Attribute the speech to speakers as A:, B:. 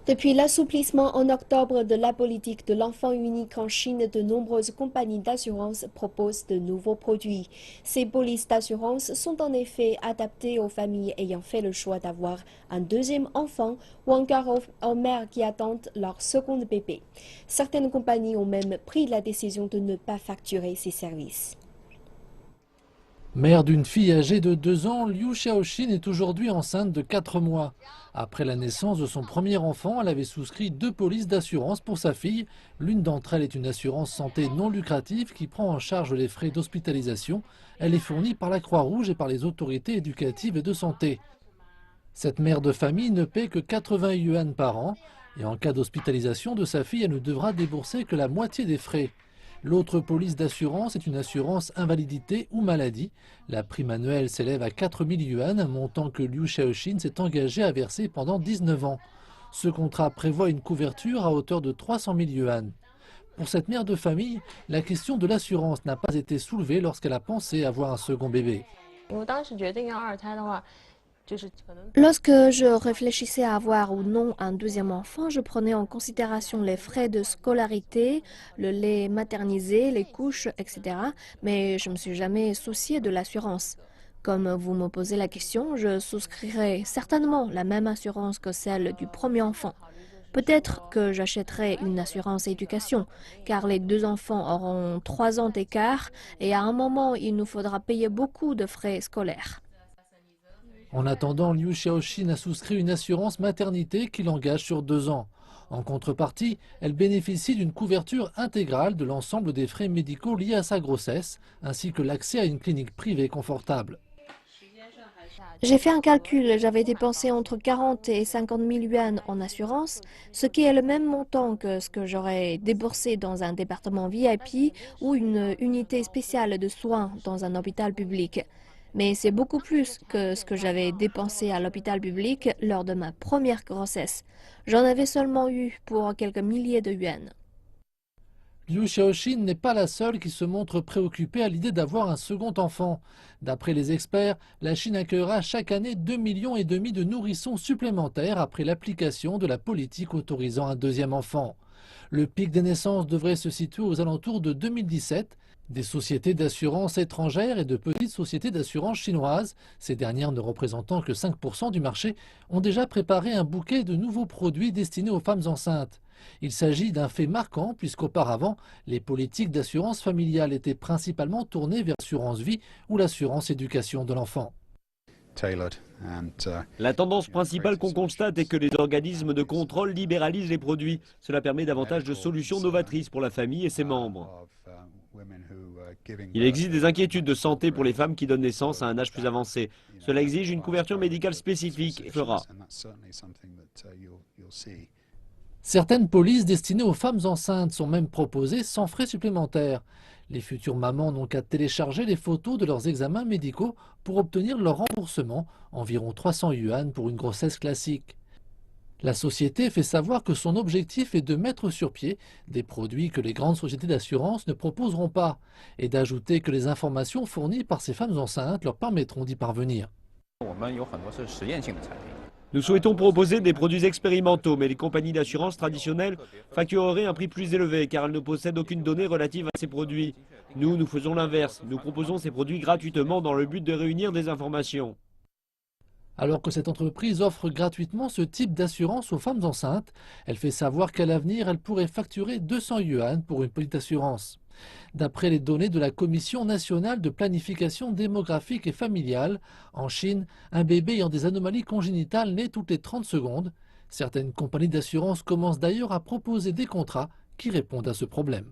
A: Depuis l'assouplissement en octobre de la politique de l'enfant unique en Chine, de nombreuses compagnies d'assurance proposent de nouveaux produits. Ces polices d'assurance sont en effet adaptées aux familles ayant fait le choix d'avoir un deuxième enfant ou encore aux mères qui attendent leur second bébé. Certaines compagnies ont même pris la décision de ne pas facturer ces services.
B: Mère d'une fille âgée de 2 ans, Liu Xiaoxin est aujourd'hui enceinte de 4 mois. Après la naissance de son premier enfant, elle avait souscrit 2 polices d'assurance pour sa fille. L'une d'entre elles est une assurance santé non lucrative qui prend en charge les frais d'hospitalisation. Elle est fournie par la Croix-Rouge et par les autorités éducatives et de santé. Cette mère de famille ne paie que 80 yuan par an et en cas d'hospitalisation de sa fille, elle ne devra débourser que la moitié des frais. L'autre police d'assurance est une assurance invalidité ou maladie. La prime annuelle s'élève à 4000 yuan, un montant que Liu Xiaoxin s'est engagé à verser pendant 19 ans. Ce contrat prévoit une couverture à hauteur de 300 000 yuan. Pour cette mère de famille, la question de l'assurance n'a pas été soulevée lorsqu'elle a pensé avoir un second bébé.
A: Lorsque je réfléchissais à avoir ou non un deuxième enfant, je prenais en considération les frais de scolarité, le lait maternisé, les couches, etc. Mais je ne me suis jamais souciée de l'assurance. Comme vous me posez la question, je souscrirai certainement la même assurance que celle du premier enfant. Peut-être que j'achèterai une assurance éducation, car les 2 enfants auront 3 ans d'écart et à un moment, il nous faudra payer beaucoup de frais scolaires.
B: En attendant, Liu Xiaoxin a souscrit une assurance maternité qui l'engage sur 2 ans. En contrepartie, elle bénéficie d'une couverture intégrale de l'ensemble des frais médicaux liés à sa grossesse, ainsi que l'accès à une clinique privée confortable.
A: J'ai fait un calcul, j'avais dépensé entre 40 et 50 000 yuan en assurance, ce qui est le même montant que ce que j'aurais déboursé dans un département VIP ou une unité spéciale de soins dans un hôpital public. Mais c'est beaucoup plus que ce que j'avais dépensé à l'hôpital public lors de ma première grossesse. J'en avais seulement eu pour quelques milliers de yuan.
B: Liu Xiaoxin n'est pas la seule qui se montre préoccupée à l'idée d'avoir un second enfant. D'après les experts, la Chine accueillera chaque année 2,5 millions de nourrissons supplémentaires après l'application de la politique autorisant un deuxième enfant. Le pic des naissances devrait se situer aux alentours de 2017. Des sociétés d'assurance étrangères et de petites sociétés d'assurance chinoises, ces dernières ne représentant que 5% du marché, ont déjà préparé un bouquet de nouveaux produits destinés aux femmes enceintes. Il s'agit d'un fait marquant puisqu'auparavant, les politiques d'assurance familiale étaient principalement tournées vers l'assurance vie ou l'assurance éducation de l'enfant.
C: La tendance principale qu'on constate est que les organismes de contrôle libéralisent les produits. Cela permet davantage de solutions novatrices pour la famille et ses membres. Il existe des inquiétudes de santé pour les femmes qui donnent naissance à un âge plus avancé. Cela exige une couverture médicale spécifique et fera.
B: Certaines polices destinées aux femmes enceintes sont même proposées sans frais supplémentaires. Les futures mamans n'ont qu'à télécharger les photos de leurs examens médicaux pour obtenir leur remboursement, environ 300 yuan pour une grossesse classique. La société fait savoir que son objectif est de mettre sur pied des produits que les grandes sociétés d'assurance ne proposeront pas et d'ajouter que les informations fournies par ces femmes enceintes leur permettront d'y parvenir.
C: Nous souhaitons proposer des produits expérimentaux, mais les compagnies d'assurance traditionnelles factureraient un prix plus élevé car elles ne possèdent aucune donnée relative à ces produits. Nous faisons l'inverse. Nous proposons ces produits gratuitement dans le but de réunir des informations.
B: Alors que cette entreprise offre gratuitement ce type d'assurance aux femmes enceintes, elle fait savoir qu'à l'avenir, elle pourrait facturer 200 yuan pour une police d'assurance. D'après les données de la Commission nationale de planification démographique et familiale, en Chine, un bébé ayant des anomalies congénitales naît toutes les 30 secondes. Certaines compagnies d'assurance commencent d'ailleurs à proposer des contrats qui répondent à ce problème.